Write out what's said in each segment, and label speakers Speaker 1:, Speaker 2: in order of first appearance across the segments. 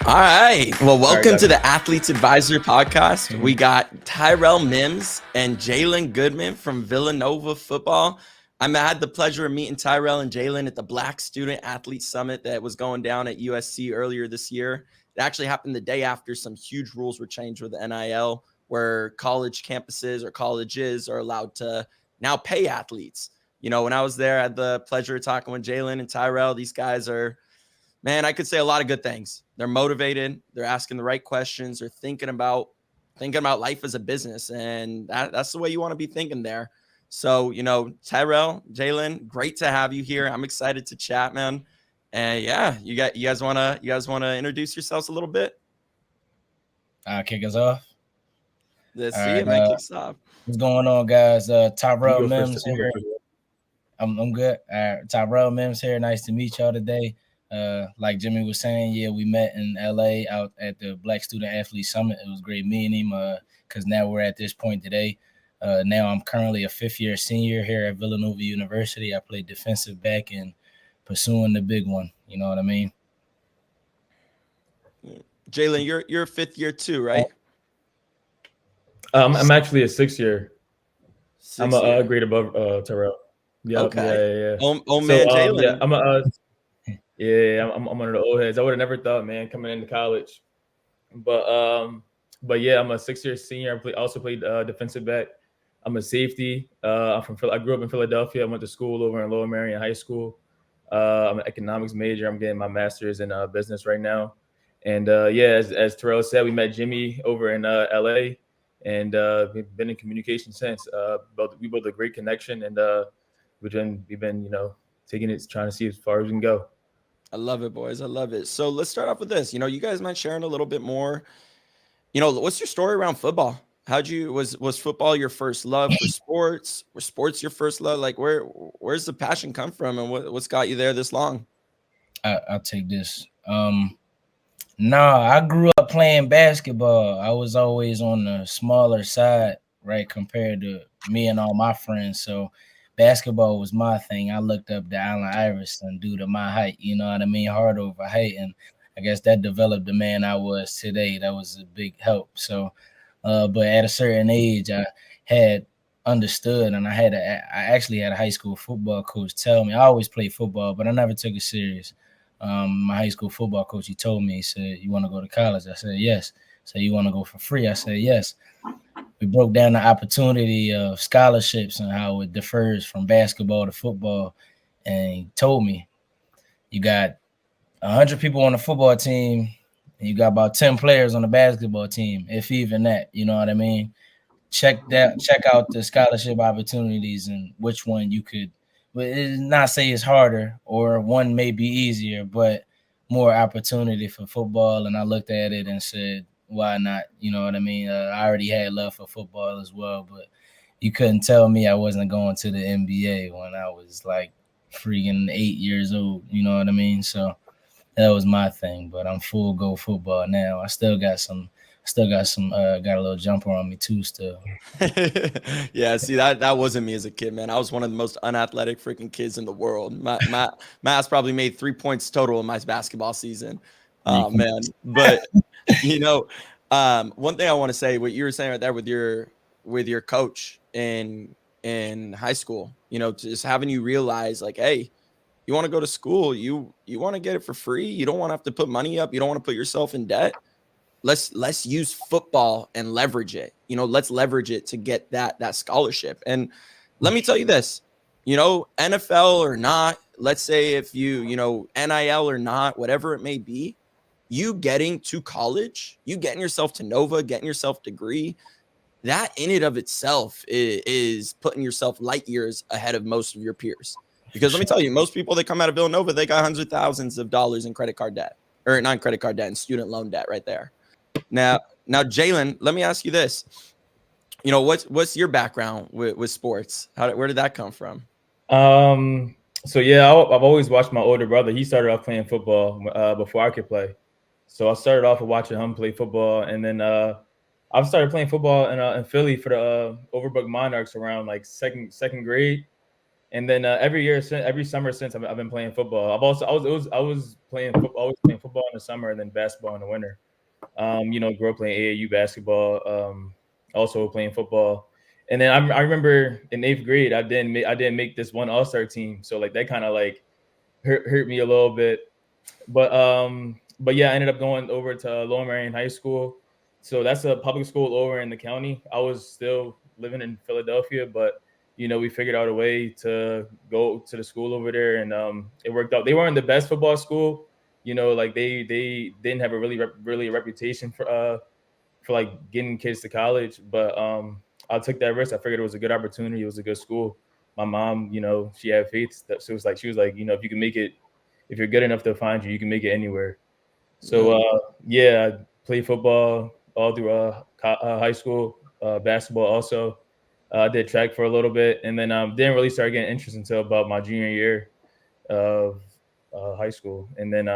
Speaker 1: All right. Well, welcome
Speaker 2: Sorry,
Speaker 1: to
Speaker 2: guys.
Speaker 1: the Athletes Advisor podcast. We got Tyrell Mims and Jalen Goodman from Villanova Football. I had the pleasure of meeting Tyrell and Jalen at the Black Student Athlete Summit that was going down at USC earlier this year. It actually happened the day after some huge rules were changed with the NIL, where college campuses or colleges are allowed to now pay athletes. You know, when I was there, I had the pleasure of talking with Jalen and Tyrell. These guys are, man, I could say a lot of good things. They're motivated. They're asking the right questions. They're thinking about life as a business, and that's the way you want to be thinking there. So, you know, Tyrell, Jalen, great to have you here. I'm excited to chat, man. And yeah, you guys wanna introduce yourselves a little bit?
Speaker 3: Kick us off.
Speaker 1: Let's
Speaker 3: All
Speaker 1: see
Speaker 3: right.
Speaker 1: it, man. Kick us off.
Speaker 3: What's going on, guys? Tyrell
Speaker 2: You go
Speaker 3: Mims
Speaker 2: first.
Speaker 3: here. I'm good. Tyrell Mims here. Nice to meet y'all today. Like Jimmy was saying, yeah, we met in LA out at the Black Student Athlete Summit. It was great meeting him because now we're at this point today. Now I'm currently a fifth-year senior here at Villanova University. I play defensive back and pursuing the big one. You know what I mean?
Speaker 1: Jalen, you're a fifth year too, right?
Speaker 2: I'm actually a 6 year. I'm
Speaker 1: Sixth year.
Speaker 2: a grade above Tyrell. Yeah,
Speaker 1: Okay.
Speaker 2: yeah.
Speaker 1: Oh man,
Speaker 2: So
Speaker 1: Jalen.
Speaker 2: yeah, I'm one of the old heads. I would have never thought, man, coming into college. But yeah, I'm a 6 year senior. I also played defensive back. I'm a safety. I grew up in Philadelphia. I went to school over in Lower Merion High School. I'm an economics major. I'm getting my master's in business right now. And yeah, as Tyrell said, we met Jimmy over in LA, and we've been in communication since. We built a great connection, and we've been taking it, trying to see as far as we can go.
Speaker 1: I love it, boys. I love it. So let's start off with this. You know, you guys mind sharing a little bit more. You know, what's your story around football? Was football your first love for sports? Were sports your first love? Like where's the passion come from, and what's got you there this long?
Speaker 3: I'll take this. I grew up playing basketball. I was always on the smaller side, right, compared to me and all my friends. So basketball was my thing. I looked up to Allen Iverson due to my height, you know what I mean? Hard over height. And I guess that developed the man I was today. That was a big help. So, but at a certain age, I had understood, and I actually had a high school football coach tell me. I always played football, but I never took it serious. My high school football coach, he told me, he said, "You want to go to college?" I said, "Yes." So you want to go for free? I said, "Yes." We broke down the opportunity of scholarships and how it differs from basketball to football. And he told me, you got 100 people on the football team, and you got about 10 players on the basketball team, if even that. You know what I mean? Check out the scholarship opportunities and which one you could. But it not say it's harder or one may be easier, but more opportunity for football. And I looked at it and said, why not? You know what I mean? I already had love for football as well, but you couldn't tell me I wasn't going to the NBA when I was like freaking 8 years old. You know what I mean? So that was my thing. But I'm full go football now. I still got a little jumper on me too still.
Speaker 1: Yeah, see that wasn't me as a kid, man. I was one of the most unathletic freaking kids in the world. My ass probably made 3 points total in my basketball season. Oh man. But you know, one thing I want to say, what you were saying right there with your coach in high school, you know, just having you realize like, hey, you want to go to school, you want to get it for free. You don't want to have to put money up. You don't want to put yourself in debt. Let's use football and leverage it. You know, let's leverage it to get that scholarship. And let me tell you this, you know, NFL or not, let's say if you know, NIL or not, whatever it may be, you getting to college, you getting yourself to Nova, getting yourself degree, that in and of itself is putting yourself light years ahead of most of your peers. Because let me tell you, most people that come out of Villanova, they got hundreds of thousands of dollars in credit card debt, or not credit card debt, and student loan debt right there. Now, Jalen, let me ask you this. You know, what's your background with sports? Where did that come from?
Speaker 2: So yeah, I've always watched my older brother. He started off playing football before I could play. So I started off with watching him play football, and then I started playing football in Philly for the Overbrook Monarchs around like second grade. And then every summer since I've been playing football. I was playing football, always playing football in the summer and then basketball in the winter. Grew up playing AAU basketball, also playing football. And then I remember in 8th grade, I didn't make this one All-Star team. So like that kind of like hurt me a little bit. But yeah, I ended up going over to Lower Merion High School. So that's a public school over in the county. I was still living in Philadelphia, but we figured out a way to go to the school over there, and it worked out. They weren't the best football school, like they didn't have a really a reputation for like getting kids to college. But I took that risk. I figured it was a good opportunity. It was a good school. My mom, she had faith. She was like, if you can make it, if you're good enough to find you can make it anywhere. So I played football all through high school, basketball also. I did track for a little bit, and then didn't really start getting interest until about my junior year of high school. And then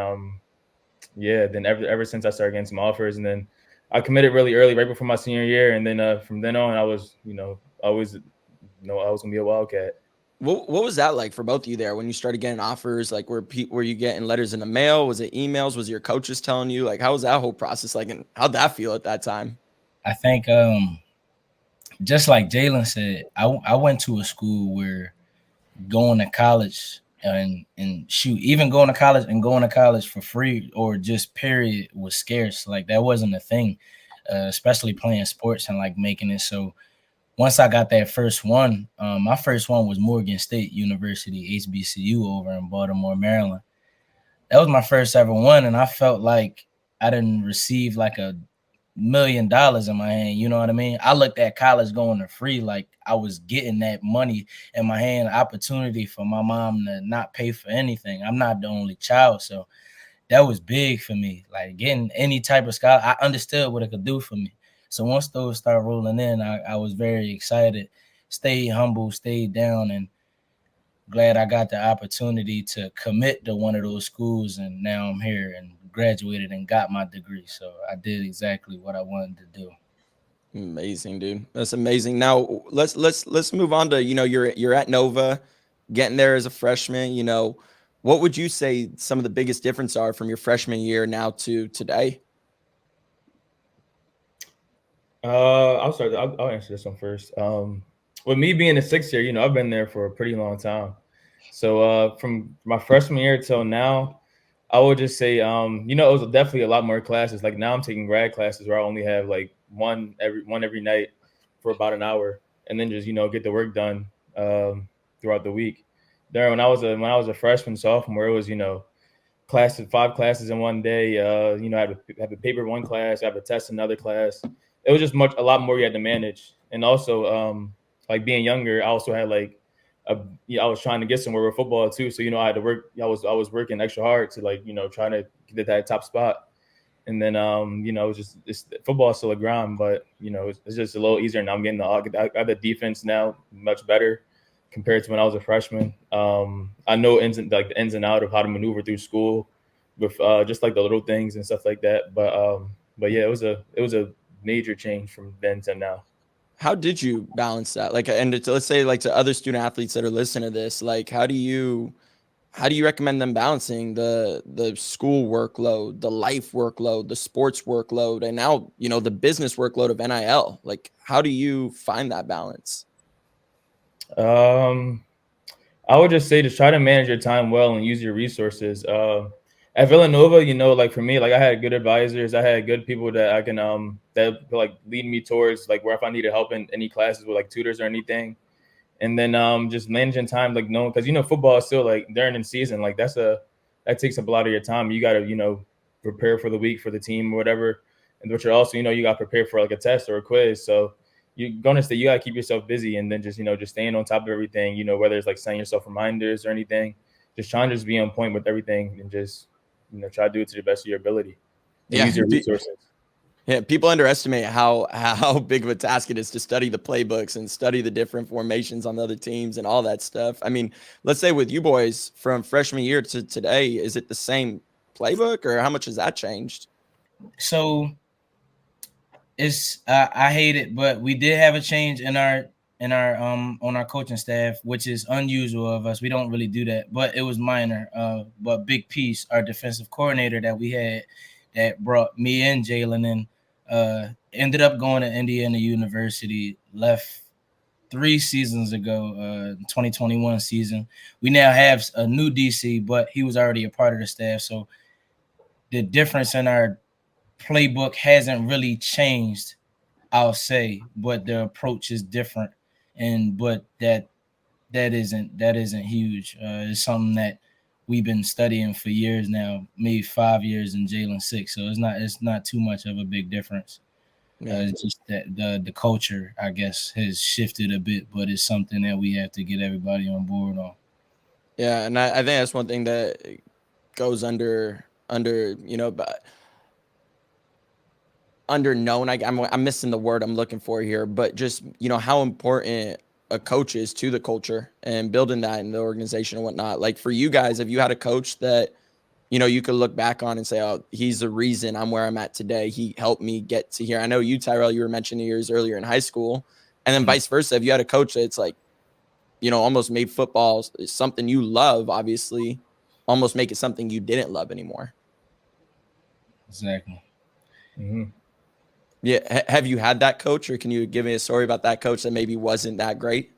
Speaker 2: then ever since I started getting some offers, and then I committed really early, right before my senior year, and then from then on, I was always I was gonna be a Wildcat.
Speaker 1: What was that like for both of you there when you started getting offers? Like, were you getting letters in the mail? Was it emails? Was your coaches telling you? Like, how was that whole process like, and how'd that feel at that time?
Speaker 3: I think just like Jalen said, I went to a school where going to college and shoot, even going to college and going to college for free or just period was scarce. Like that wasn't a thing, especially playing sports and like making it. So once I got that first one, my first one was Morgan State University, HBCU over in Baltimore, Maryland. That was my first ever one, and I felt like I didn't receive like $1 million in my hand. You know what I mean? I looked at college going to free, like I was getting that money in my hand, opportunity for my mom to not pay for anything. I'm not the only child, so that was big for me. Like getting any type of scholarship, I understood what it could do for me. So once those started rolling in, I was very excited, stayed humble, stayed down, and glad I got the opportunity to commit to one of those schools. And now I'm here and graduated and got my degree. So I did exactly what I wanted to do.
Speaker 1: Amazing, dude. That's amazing. Now let's move on to, you're at Nova, getting there as a freshman. What would you say some of the biggest difference are from your freshman year now to today?
Speaker 2: I'll start. I'll answer this one first. With me being a 6th year, I've been there for a pretty long time. So from my freshman year till now, I would just say, it was definitely a lot more classes. Like now I'm taking grad classes where I only have like one every night for about an hour, and then just get the work done throughout the week. There, when I was a freshman, sophomore, it was 5 classes in one day. I had to have a paper one class, I have a test another class. It was just a lot more you had to manage, and also like being younger, I also had like I was trying to get somewhere with football too. So I had to work. I was working extra hard to like trying to get that top spot. And then it's football is still a grind, but it's just a little easier now. I'm getting I got the defense now much better compared to when I was a freshman. I know the ins and out of how to maneuver through school with just like the little things and stuff like that. But yeah, it was a major change from then to now.
Speaker 1: How did you balance that? Like, and let's say like to other student athletes that are listening to this, like, how do you recommend them balancing the school workload, the life workload, the sports workload, and now, the business workload of NIL? Like, how do you find that balance?
Speaker 2: I would just say to try to manage your time well and use your resources. At Villanova, like for me, like I had good advisors, I had good people that I can that like lead me towards like where if I needed help in any classes with like tutors or anything. And then just managing time, like knowing, because football is still like during the season, like that takes up a lot of your time. You got to prepare for the week for the team or whatever, and but you're also you got to prepare for like a test or a quiz. So you got to keep yourself busy, and then just just staying on top of everything. Whether it's like sending yourself reminders or anything, just trying to just be on point with everything and just try to do it to the best of your ability and use your resources.
Speaker 1: Yeah, people underestimate how big of a task it is to study the playbooks and study the different formations on the other teams and all that stuff. I mean, let's say with you boys from freshman year to today, is it the same playbook or how much has that changed?
Speaker 3: So it's I hate it, but we did have a change in our in our on our coaching staff, which is unusual of us. We don't really do that, but it was minor. But big piece, our defensive coordinator that we had that brought me and Jalen in, ended up going to Indiana University, left 3 seasons ago, 2021 season. We now have a new DC, but he was already a part of the staff. So the difference in our playbook hasn't really changed, I'll say, but the approach is different. But that isn't huge. It's something that we've been studying for years now, maybe 5 years and Jalen 6. So it's not too much of a big difference. It's just that the culture, I guess, has shifted a bit, but it's something that we have to get everybody on board on.
Speaker 1: Yeah, and I think that's one thing that goes under but underknown. I'm missing the word I'm looking for here, but just how important a coach is to the culture and building that in the organization and whatnot. Like for you guys, have you had a coach that you could look back on and say, oh, he's the reason I'm where I'm at today. He helped me get to here. I know you, Tyrell, you were mentioning years earlier in high school, and then vice versa. If you had a coach that's like, almost made football something you love, obviously, almost make it something you didn't love anymore.
Speaker 3: Exactly.
Speaker 2: Mm-hmm.
Speaker 1: Yeah. Have you had that coach, or can you give me a story about that coach that maybe wasn't that great?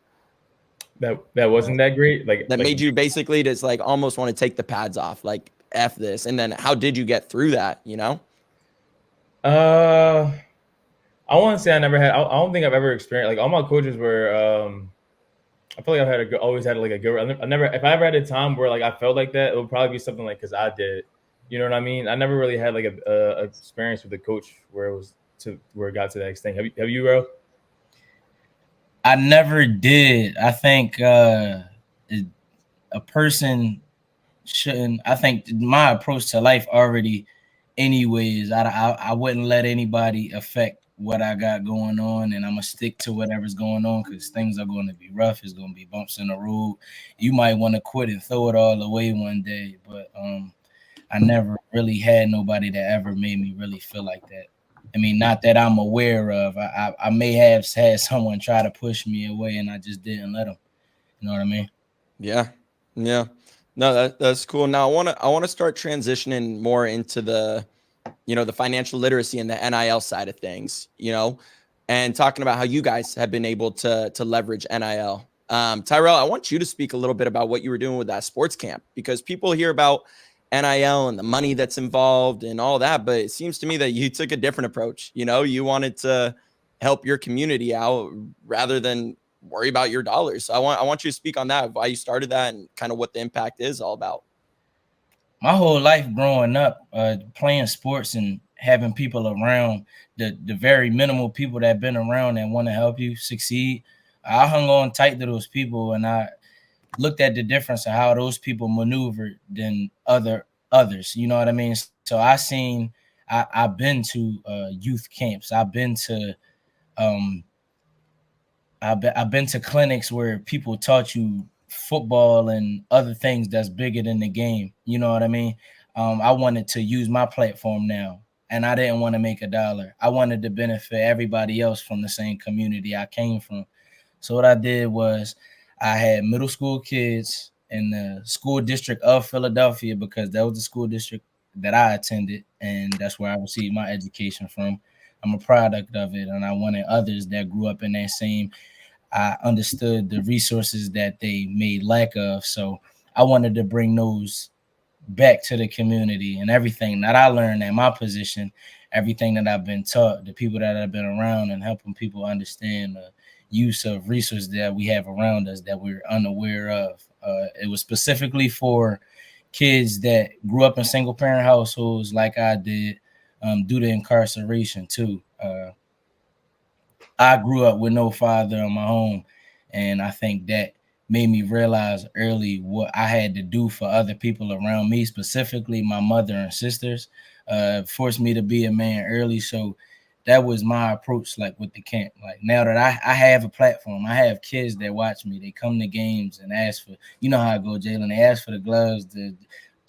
Speaker 2: That wasn't that great? Like
Speaker 1: made you basically just like almost want to take the pads off, like F this. And then how did you get through that,
Speaker 2: I want to say I never had. I don't think I've ever experienced, like, all my coaches were. I feel like I've always had like a good. I never, if I ever had a time where like I felt like that, it would probably be something like because I did. You know what I mean? I never really had like a experience with a coach where it got to that extent. Have you, bro?
Speaker 3: I never did. I think a person shouldn't. I think my approach to life already, anyways. I wouldn't let anybody affect what I got going on, and I'm gonna stick to whatever's going on because things are going to be rough. It's going to be bumps in the road. You might want to quit and throw it all away one day, but I never really had nobody that ever made me really feel like that. I mean, not that I'm aware of. I may have had someone try to push me away, and I just didn't let them. You know what I mean?
Speaker 1: Yeah. No, that's cool. Now I wanna start transitioning more into the the financial literacy and the NIL side of things, and talking about how you guys have been able to leverage NIL. Tyrell, I want you to speak a little bit about what you were doing with that sports camp, because people hear about NIL and the money that's involved and all that, but it seems to me that you took a different approach. You wanted to help your community out rather than worry about your dollars. So I want you to speak on that, why you started that and kind of what the impact is all about.
Speaker 3: My whole life growing up, playing sports and having people around, the very minimal people that have been around and want to help you succeed, I hung on tight to those people, and I looked at the difference of how those people maneuvered than others. You know what I mean? So I've been to youth camps. I've been to I've been to clinics where people taught you football and other things that's bigger than the game. You know what I mean? I wanted to use my platform now, and I didn't want to make a dollar. I wanted to benefit everybody else from the same community I came from. So what I did was I had middle school kids in the school district of Philadelphia, because that was the school district that I attended, and that's where I received my education from. I'm a product of it, and I wanted others that grew up in that same. I understood the resources that they made lack of. So I wanted to bring those back to the community, and everything that I learned at my position, everything that I've been taught, the people that I've been around, and helping people understand the use of resources that we have around us that we're unaware of. It was specifically for kids that grew up in single parent households like I did, due to incarceration too. I grew up with no father in my home, and I think that made me realize early what I had to do for other people around me, specifically my mother and sisters. Forced me to be a man early, so that was my approach. Like with the camp, like now that I have a platform, I have kids that watch me. They come to games and ask for, you know how I go, Jalen. They ask for the gloves, the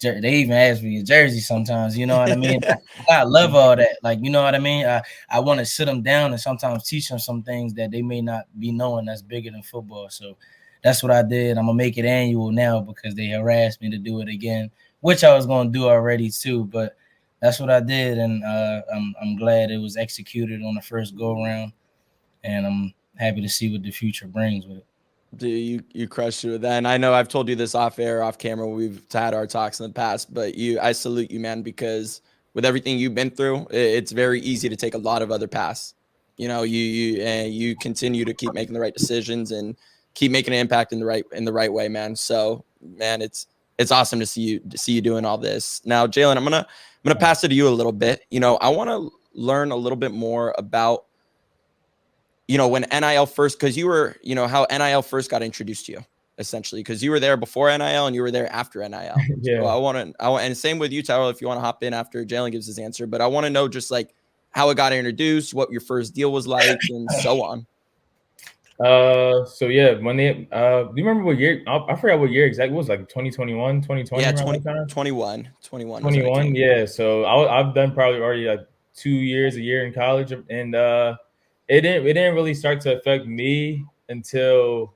Speaker 3: They even ask me a jersey sometimes, you know what I mean? I love all that. Like, you know what I mean? I want to sit them down and sometimes teach them some things that they may not be knowing that's bigger than football. So that's what I did. I'm going to make it annual now because they harassed me to do it again, which I was going to do already too. But that's what I did. And I'm glad it was executed on the first go round. And I'm happy to see what the future brings with it.
Speaker 1: Dude, you crushed it with that. And I know I've told you this off air, off camera. We've had our talks in the past, but I salute you, man, because with everything you've been through, it's very easy to take a lot of other paths. You know, you continue to keep making the right decisions and keep making an impact in the right way, man. So, man, it's awesome to see you doing all this. Now, Jalen, I'm gonna pass it to you a little bit. You know, I want to learn a little bit more about, you know, when NIL first, because you were, you know, how NIL first got introduced to you, essentially, because you were there before NIL and you were there after NIL.
Speaker 2: Yeah.
Speaker 1: So I want, and same with you, Tyrell, if you want to hop in after Jalen gives his answer, but I want to know just like how it got introduced, what your first deal was like, and so on.
Speaker 2: So yeah, when they do you remember what year? I forgot what year exactly. It was like 2021, 2020
Speaker 1: Yeah,
Speaker 2: around that time?
Speaker 1: 21.
Speaker 2: 21, yeah. So I've done probably already like 2 years, a year in college, and it didn't really start to affect me until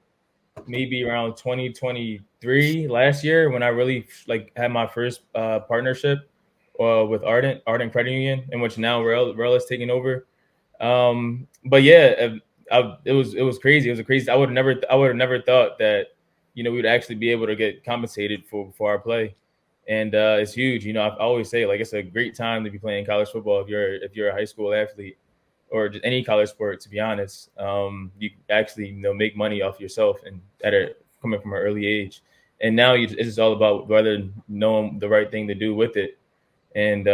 Speaker 2: maybe around 2023 last year when I really like had my first partnership with Ardent Credit Union, in which now Rel is taking over. But yeah, it was crazy. It was a crazy. I would have never thought that, you know, we would actually be able to get compensated for our play, and it's huge. You know, I always say, like, it's a great time to be playing college football if you're a high school athlete or just any college sport. To be honest, you actually, you know, make money off yourself and coming from an early age. And now it's just all about whether knowing the right thing to do with it, and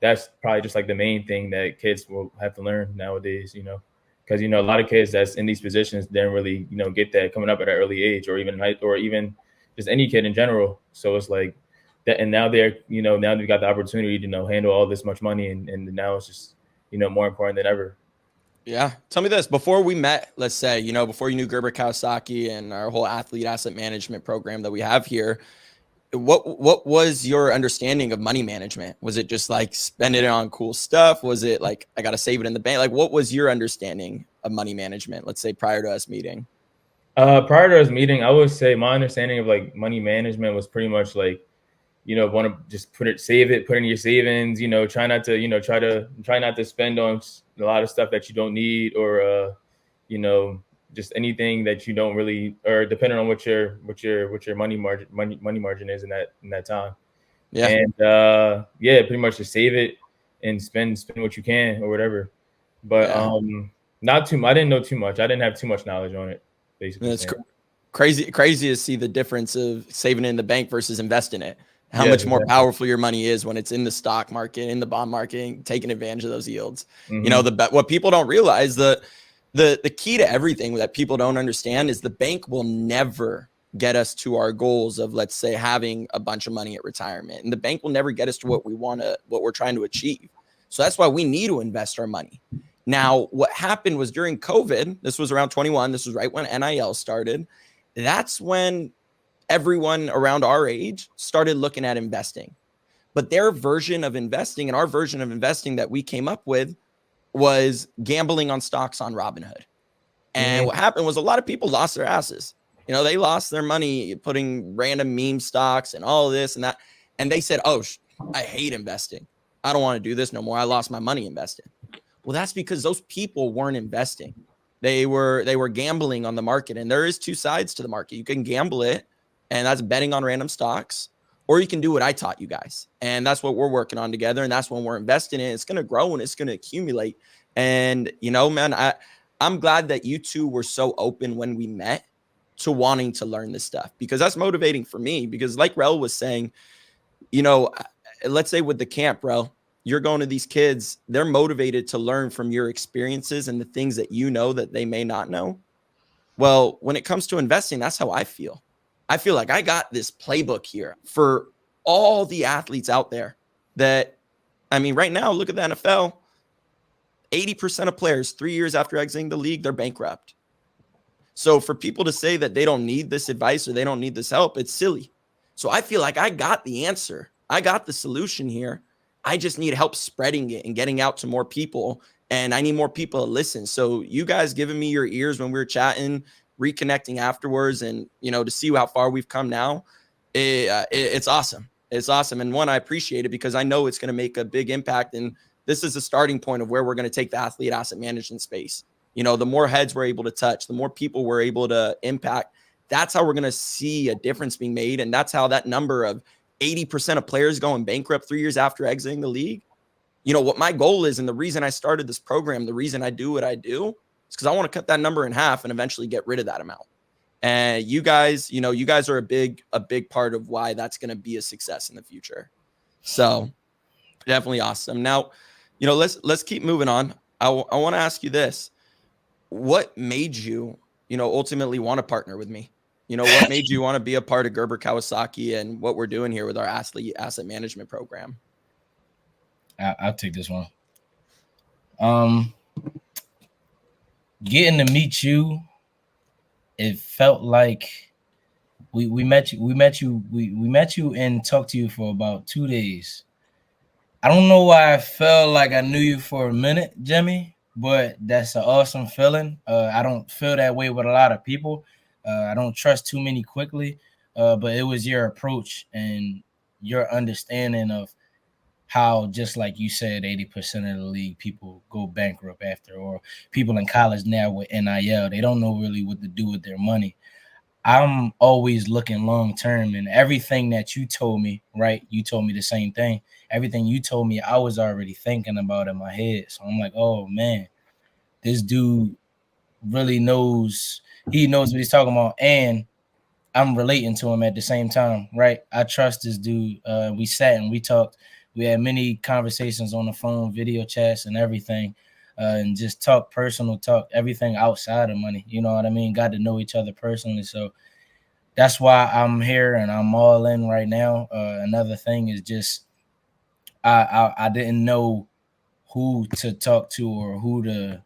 Speaker 2: that's probably just like the main thing that kids will have to learn nowadays. You know, because, you know, a lot of kids that's in these positions didn't really, you know, get that coming up at an early age, or even just any kid in general. So it's like that, and now they're, you know, now they've got the opportunity to, you know, handle all this much money, and now it's just, you know, more important than ever.
Speaker 1: Yeah. Tell me this, before we met, let's say, you know, before you knew Gerber Kawasaki and our whole athlete asset management program that we have here, what was your understanding of money management? Was it just like spending it on cool stuff? Was it like, I got to save it in the bank? Like, what was your understanding of money management, let's say, prior to us meeting?
Speaker 2: Prior to us meeting, I would say my understanding of like money management was pretty much like, you know, want to just put it in your savings, you know, try not to spend on a lot of stuff that you don't need, or you know, just anything that you don't really, or depending on what your money margin is in that time.
Speaker 1: Yeah.
Speaker 2: And yeah, pretty much just save it and spend what you can or whatever. But not too much. I didn't know too much. I didn't have too much knowledge on it, basically.
Speaker 1: It's crazy to see the difference of saving in the bank versus investing it. How
Speaker 2: Yes,
Speaker 1: much more
Speaker 2: exactly.
Speaker 1: powerful your money is when it's in the stock market, in the bond market, taking advantage of those yields.
Speaker 2: Mm-hmm.
Speaker 1: You know, what people don't realize, the key to everything that people don't understand is the bank will never get us to our goals of, let's say, having a bunch of money at retirement. And the bank will never get us to what we're trying to achieve. So that's why we need to invest our money. Now, what happened was during COVID, this was around 21, this was right when NIL started. That's when everyone around our age started looking at investing. But their version of investing and our version of investing that we came up with was gambling on stocks on Robinhood. And what happened was a lot of people lost their asses. You know, they lost their money putting random meme stocks and all of this and that. And they said, oh, I hate investing. I don't want to do this no more. I lost my money investing. Well, that's because those people weren't investing. They were gambling on the market. And there is two sides to the market. You can gamble it, and that's betting on random stocks, or you can do what I taught you guys. And that's what we're working on together. And that's when we're investing in. It's going to grow and it's going to accumulate. And, you know, man, I'm glad that you two were so open when we met to wanting to learn this stuff, because that's motivating for me. Because like Rel was saying, you know, let's say with the camp, Rel, you're going to these kids, they're motivated to learn from your experiences and the things that you know that they may not know. Well, when it comes to investing, that's how I feel. I feel like I got this playbook here for all the athletes out there that, I mean, right now, look at the NFL. 80% of players 3 years after exiting the league, they're bankrupt. So for people to say that they don't need this advice or they don't need this help, it's silly, So I feel like I got the answer. I got the solution here. I just need help spreading it and getting out to more people. And I need more people to listen. So you guys giving me your ears when we were chatting, reconnecting afterwards, and, you know, to see how far we've come now, it's awesome. It's awesome. And one, I appreciate it because I know it's going to make a big impact. And this is the starting point of where we're going to take the athlete asset management space. You know, the more heads we're able to touch, the more people we're able to impact, that's how we're going to see a difference being made. And that's how that number of 80% of players going bankrupt 3 years after exiting the league. You know, what my goal is, and the reason I started this program, the reason I do what I do, is because I want to cut that number in half and eventually get rid of that amount. And you guys, you know, you guys are a big part of why that's going to be a success in the future. So definitely awesome. Now, you know, let's keep moving on. I want to ask you this. What made you, you know, ultimately want to partner with me? You know, what made you want to be a part of Gerber Kawasaki and what we're doing here with our athlete asset management program?
Speaker 3: I'll take this one. Getting to meet you, it felt like we met you and talked to you for about 2 days. I don't know why I felt like I knew you for a minute, Jimmy, but that's an awesome feeling. I don't feel that way with a lot of people. I don't trust too many quickly, but it was your approach and your understanding of how, just like you said, 80% of the league people go bankrupt after, or people in college now with NIL, they don't know really what to do with their money. I'm always looking long term, and everything that you told me, right? You told me the same thing. Everything you told me, I was already thinking about in my head. So I'm like, oh man, this dude really knows. He knows what he's talking about, and I'm relating to him at the same time, right? I trust this dude. We sat and we talked. We had many conversations on the phone, video chats, and everything, and just personal talk, everything outside of money. You know what I mean? Got to know each other personally. So that's why I'm here and I'm all in right now. Another thing is just I didn't know who to talk to or who to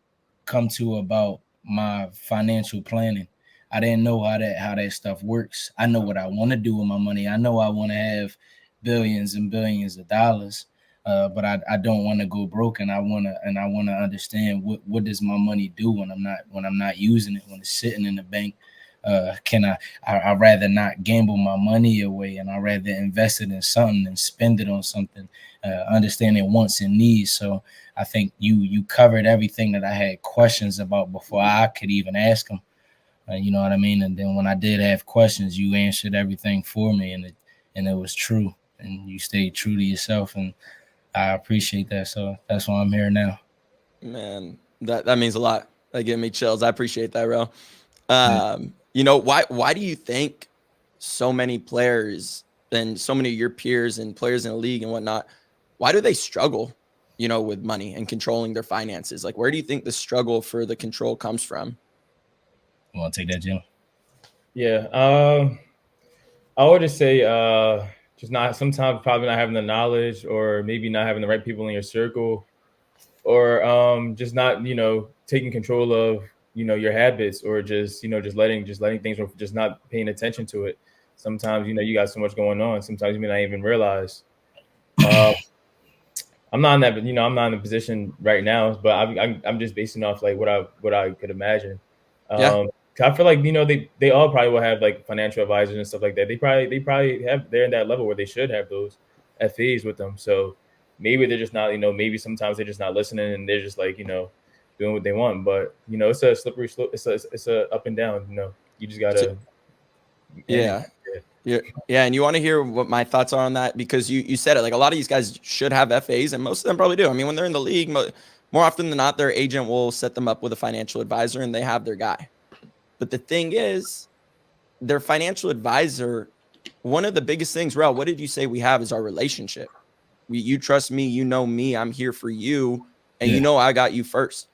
Speaker 3: come to about my financial planning. I didn't know how that stuff works. I know what I want to do with my money. I know I want to have billions and billions of dollars, but I don't want to go broke, and I want to understand what does my money do when I'm not using it, when it's sitting in the bank. I'd rather not gamble my money away, and I'd rather invest it in something and spend it on something, understanding wants and needs. So I think you covered everything that I had questions about before I could even ask them. You know what I mean? And then when I did have questions, you answered everything for me, and it was true, and you stayed true to yourself, and I appreciate that. So that's why I'm here now.
Speaker 1: Man, that means a lot. That gave me chills. I appreciate that, bro. You know, why do you think so many players and so many of your peers and players in the league and whatnot, why do they struggle, you know, with money and controlling their finances? Like, where do you think the struggle for the control comes from?
Speaker 3: You want to take that, Jim?
Speaker 2: Yeah. I would just say just not sometimes probably not having the knowledge, or maybe not having the right people in your circle, or just not, you know, taking control of, you know, your habits, or just, you know, just letting things, just not paying attention to it. Sometimes, you know, you got so much going on. Sometimes you may not even realize. I'm not in that, you know, I'm not in a position right now, but I'm just basing off like what I could imagine.
Speaker 1: Yeah.
Speaker 2: I feel like, you know, they all probably will have like financial advisors and stuff like that. They probably they're in that level where they should have those FAs with them. So maybe they're just not, you know, maybe sometimes they're just not listening, and they're just like, you know, doing what they want. But, you know, it's a slippery slope. It's a up and down. You know, you just gotta.
Speaker 1: Yeah. Yeah. And you want to hear what my thoughts are on that? Because you said it, like a lot of these guys should have FAs, and most of them probably do. I mean, when they're in the league, more often than not, their agent will set them up with a financial advisor and they have their guy. But the thing is, their financial advisor, one of the biggest things, Rel, what did you say we have is our relationship. You trust me, you know me, I'm here for you, and you know I got you first.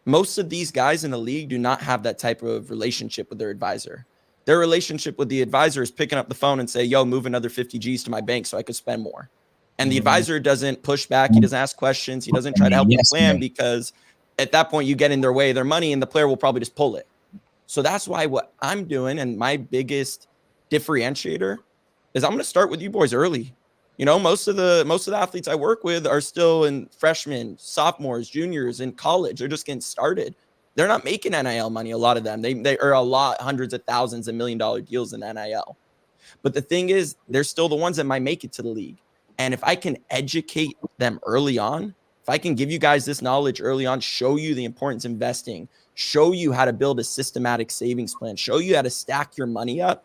Speaker 1: Most of these guys in the league do not have that type of relationship with their advisor. Their relationship with the advisor is picking up the phone and say, yo, move another 50 G's to my bank so I could spend more. And the advisor doesn't push back. He doesn't ask questions. He doesn't try to help them plan, because at that point you get in their way, their money, and the player will probably just pull it. So that's why what I'm doing, and my biggest differentiator, is I'm going to start with you boys early. You know, most of the athletes I work with are still in freshmen, sophomores, juniors in college. They're just getting started. They're not making NIL money. A lot of them, they are a lot, hundreds of thousands and $1 million deals in NIL. But the thing is, they're still the ones that might make it to the league. And if I can educate them early on, if I can give you guys this knowledge early on, show you the importance of investing, show you how to build a systematic savings plan, show you how to stack your money up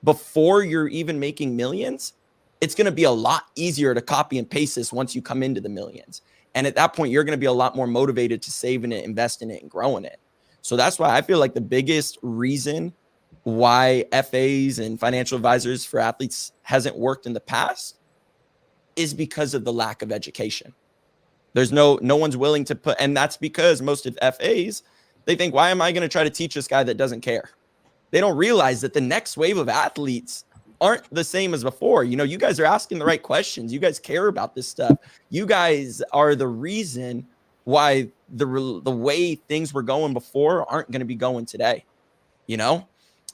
Speaker 1: before you're even making millions, it's going to be a lot easier to copy and paste this once you come into the millions. And at that point, you're going to be a lot more motivated to save in it, invest in it, and growing it. So that's why I feel like the biggest reason why FAs and financial advisors for athletes hasn't worked in the past is because of the lack of education. There's no one's willing to put, and that's because most of FAs, they think, why am I going to try to teach this guy that doesn't care? They don't realize that the next wave of athletes aren't the same as before. You know, you guys are asking the right questions. You guys care about this stuff. You guys are the reason why the way things were going before aren't going to be going today, you know?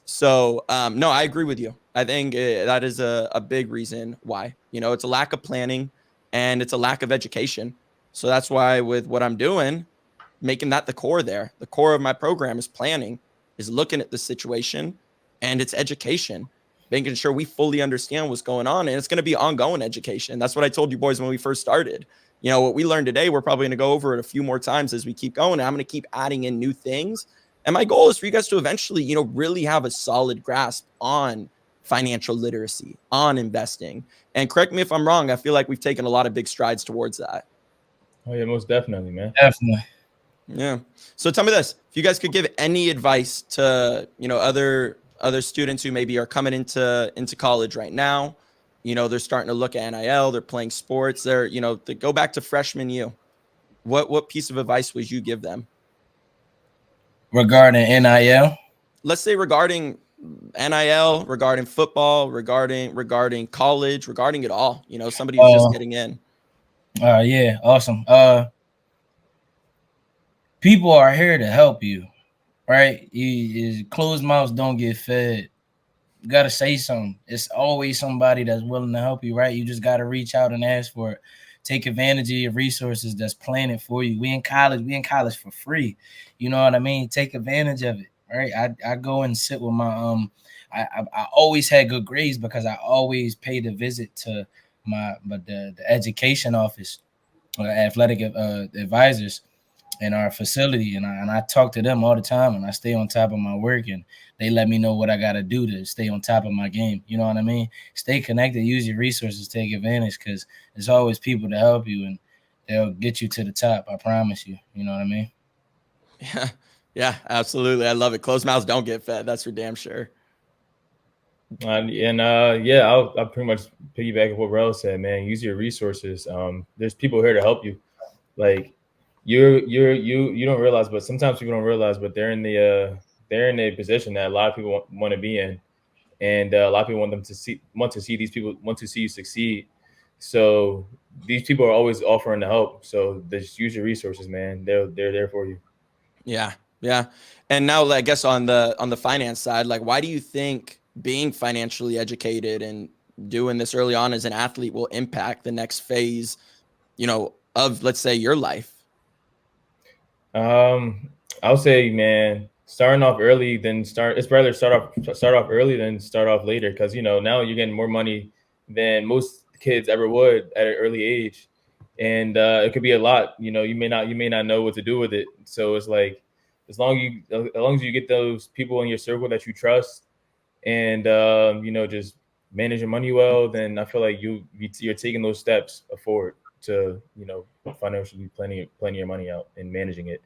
Speaker 1: So, no, I agree with you. I think that is a big reason why. You know, it's a lack of planning and it's a lack of education. So that's why with what I'm doing, making that the core there, the core of my program is planning, is looking at the situation, and it's education, making sure we fully understand what's going on. And it's going to be ongoing education. That's what I told you boys when we first started. You know, what we learned today, we're probably going to go over it a few more times as we keep going. And I'm going to keep adding in new things. And my goal is for you guys to eventually, you know, really have a solid grasp on financial literacy, on investing. And correct me if I'm wrong, I feel like we've taken a lot of big strides towards that.
Speaker 2: Oh yeah, most definitely, man.
Speaker 3: Definitely.
Speaker 1: Yeah. So tell me this, if you guys could give any advice to, you know, other students who maybe are coming into college right now, you know, they're starting to look at NIL, they're playing sports, they're, you know, they go back to freshman you. What piece of advice would you give them?
Speaker 3: Regarding NIL?
Speaker 1: Let's say regarding NIL, regarding football, regarding college, regarding it all, you know, somebody who's just getting in.
Speaker 3: Yeah, awesome. People are here to help you, right? Closed mouths don't get fed. You got to say something. It's always somebody that's willing to help you, right? You just got to reach out and ask for it. Take advantage of your resources that's planning for you. We in college for free. You know what I mean? Take advantage of it, right? I go and sit with my I always had good grades because I always paid a visit to the education office, athletic advisors in our facility, and I talk to them all the time, and I stay on top of my work, and they let me know what I got to do to stay on top of my game. You know what I mean? Stay connected, use your resources, take advantage, because there's always people to help you, and they'll get you to the top. I promise you. You know what I mean?
Speaker 1: Yeah, absolutely. I love it. Closed mouths don't get fed. That's for damn sure.
Speaker 2: Yeah, I'll pretty much piggyback on what Rel said, man. Use your resources. There's people here to help you. Like you don't realize, but sometimes people don't realize, but they're in a position that a lot of people want to be in, and a lot of people want to see these people want to see you succeed. So these people are always offering to help. So just use your resources, man. They're there for you.
Speaker 1: Yeah. And now I guess on the finance side, like, why do you think being financially educated and doing this early on as an athlete will impact the next phase, you know, of, let's say, your life?
Speaker 2: I'll say, man, starting off early it's rather start off early than start off later, because you know now you're getting more money than most kids ever would at an early age, and it could be a lot. You know, you may not know what to do with it. So it's like as long as you get those people in your circle that you trust, and you know, just manage your money well, then I feel like you're taking those steps forward to, you know, financially planning your money out and managing it.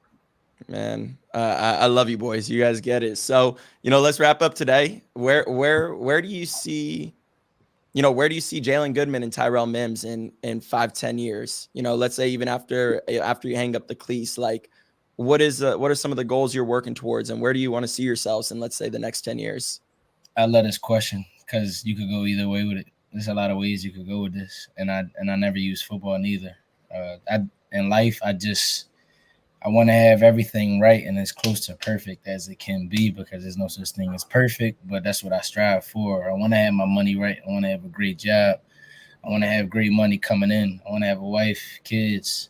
Speaker 1: Man, I love you boys. You guys get it. So, you know, let's wrap up today. Where do you see, you know, where do you see Jalen Goodman and Tyrell Mims in 5-10 years? You know, let's say even after you hang up the cleats, like what are some of the goals you're working towards, and where do you want to see yourselves in, let's say, the next 10 years?
Speaker 3: I love this question because you could go either way with it. There's a lot of ways you could go with this, and I never use football neither. In life, I want to have everything right and as close to perfect as it can be, because there's no such thing as perfect, but that's what I strive for. I want to have my money right. I want to have a great job. I want to have great money coming in. I want to have a wife, kids,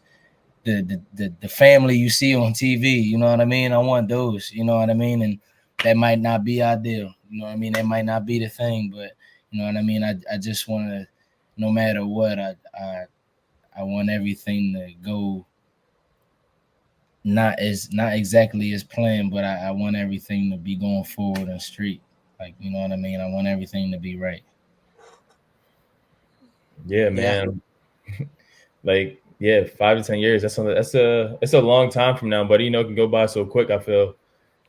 Speaker 3: the family you see on TV. You know what I mean? I want those. You know what I mean? And that might not be ideal. You know what I mean? That might not be the thing, but you know what I mean? I just want to, no matter what, I want everything to go not exactly as planned, but I want everything to be going forward and straight. Like, you know what I mean? I want everything to be right.
Speaker 2: Yeah, man. Like, yeah, 5 to 10 years. That's a long time from now, but you know, it can go by so quick, I feel.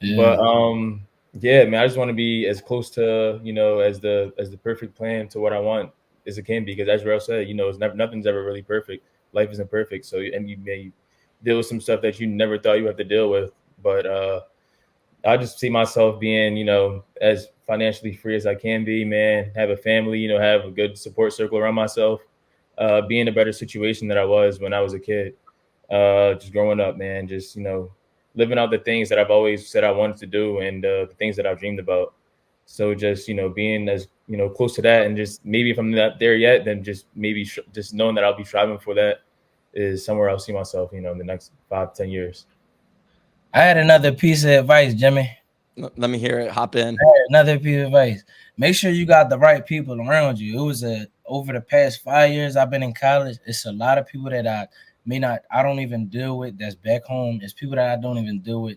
Speaker 3: Yeah.
Speaker 2: But yeah, man, I just want to be as close to, you know, as the perfect plan to what I want as it can be, because as Rel said, you know, it's never, nothing's ever really perfect. Life isn't perfect. So, and you may deal with some stuff that you never thought you have to deal with. But I just see myself being, you know, as financially free as I can be, man, have a family, you know, have a good support circle around myself, be in a better situation than I was when I was a kid. Just growing up, man, just, you know, living out the things that I've always said I wanted to do, and the things that I've dreamed about. So just, you know, being as, you know, close to that, and just maybe if I'm not there yet, then just maybe just knowing that I'll be striving for that is somewhere I'll see myself, you know, in the next 5, 10 years.
Speaker 3: I had another piece of advice, Jimmy.
Speaker 1: Let me hear it. Hop in.
Speaker 3: Another piece of advice. Make sure you got the right people around you. It was over the past 5 years I've been in college, it's a lot of people that I don't even deal with that's back home. It's people that I don't even deal with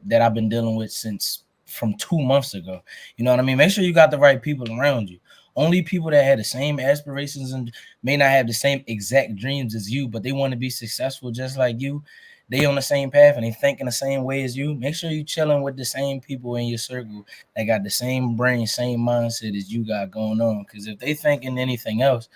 Speaker 3: that I've been dealing with since from 2 months ago. You know what I mean? Make sure you got the right people around you. Only people that had the same aspirations and may not have the same exact dreams as you, but they want to be successful just like you. They on the same path and they think in the same way as you. Make sure you chilling with the same people in your circle that got the same brain, same mindset as you got going on. Because if they thinking anything else,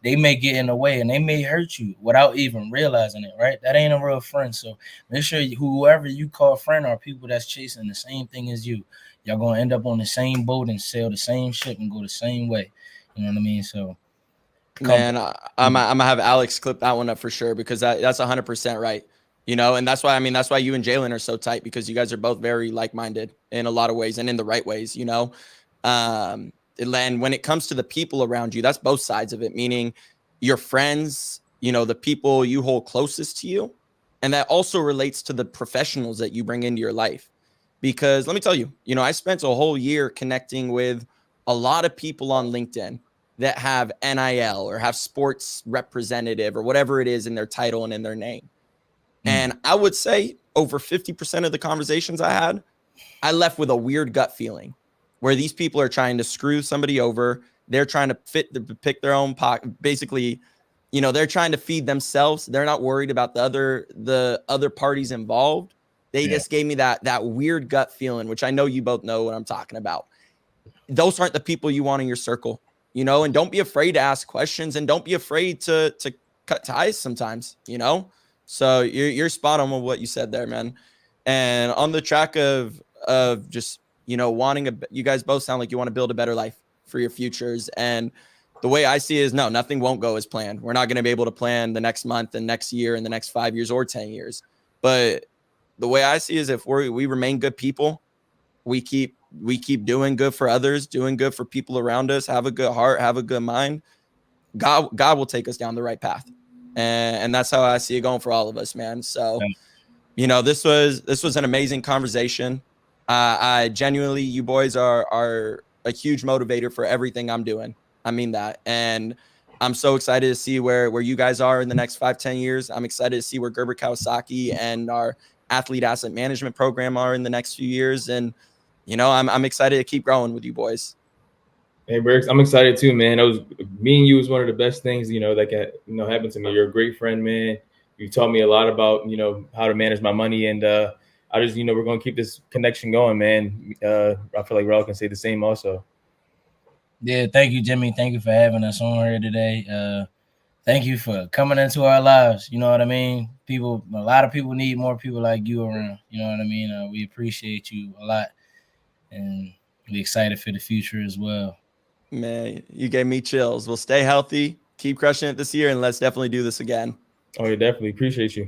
Speaker 3: they may get in the way and they may hurt you without even realizing it, right? That ain't a real friend. So make sure whoever you call friend are people that's chasing the same thing as you. Y'all gonna end up on the same boat and sail the same ship and go the same way. You know what I mean? So,
Speaker 1: man, I'm gonna have Alex clip that one up for sure, because that's 100% right. You know, and that's why you and Jalen are so tight, because you guys are both very like-minded in a lot of ways and in the right ways. You know, and when it comes to the people around you, that's both sides of it. Meaning, your friends, you know, the people you hold closest to you, and that also relates to the professionals that you bring into your life. Because let me tell you, you know, I spent a whole year connecting with a lot of people on LinkedIn that have NIL or have sports representative or whatever it is in their title and in their name. And I would say over 50% of the conversations I had, I left with a weird gut feeling where these people are trying to screw somebody over. They're trying to pick their own pocket. Basically, you know, they're trying to feed themselves. They're not worried about the other parties involved. They just gave me that weird gut feeling, which I know you both know what I'm talking about. Those aren't the people you want in your circle, you know, and don't be afraid to ask questions, and don't be afraid to cut ties sometimes, you know. So you're spot on with what you said there, man. And on the track of just, you know, you guys both sound like you want to build a better life for your futures. And the way I see it is, no, nothing won't go as planned. We're not going to be able to plan the next month and next year and the next 5 years or 10 years. But the way I see it is, if we remain good people, we keep doing good for others, doing good for people around us, have a good heart, have a good mind, God will take us down the right path. And that's how I see it going for all of us, man. So, you know, this was an amazing conversation. I genuinely, you boys are a huge motivator for everything I'm doing. I mean that. And I'm so excited to see where you guys are in the next 5-10 years. I'm excited to see where Gerber Kawasaki and our athlete asset management program are in the next few years. And, you know, I'm excited to keep growing with you boys.
Speaker 2: Hey, Briggs, I'm excited too, man. Meeting you was one of the best things, you know, that can, you know, happen to me. You're a great friend, man. You taught me a lot about, you know, how to manage my money, and I just, you know, we're gonna keep this connection going, man. I feel like Rel can say the same also.
Speaker 3: Yeah, thank you, Jimmy. Thank you for having us on here today. Thank you for coming into our lives. You know what I mean? A lot of people need more people like you around. You know what I mean? We appreciate you a lot, and we're excited for the future as well.
Speaker 1: Man, you gave me chills. Well, stay healthy, keep crushing it this year, and let's definitely do this again.
Speaker 2: Oh, yeah, definitely appreciate you.